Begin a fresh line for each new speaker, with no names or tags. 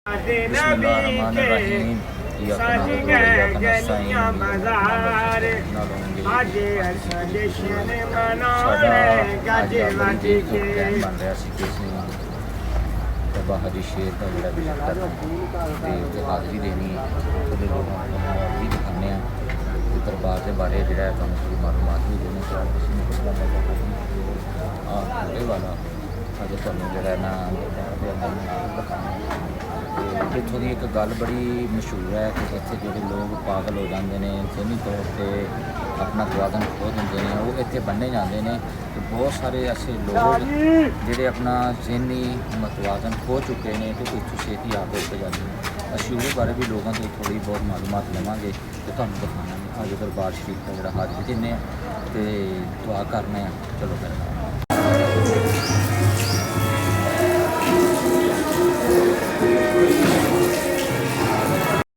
बिस्मिल्लाहिर्रहमानिर्रहीम। बाहरी शेर का जोड़ा विजिट करना तो हाज़री देनी है तो लोगों को भी दिखाने दरबार के बारे जो मालूमात भी देने वाला अज तुहानूं जिहड़ा ना इत्थों की एक गल बड़ी मशहूर है कि इत्थे जोड़े लोग पागल हो जाते हैं जहनी तौर पर अपना तवाज़न खो देंगे हैं वो इत्थे बन्ने जाते हैं तो बहुत सारे ऐसे लोग जोड़े अपना जहनी मतवाज़न खो चुके हैं तो इतों छेती आप उठ जाते हैं। असीं उहदे बारे भी लोगों को थोड़ी बहुत मालूमात लवांगे तो तुहानूं दिखाना अज दरबार शरीफ का जोड़ा हाज़री देने तो दुआ करने चलो करना।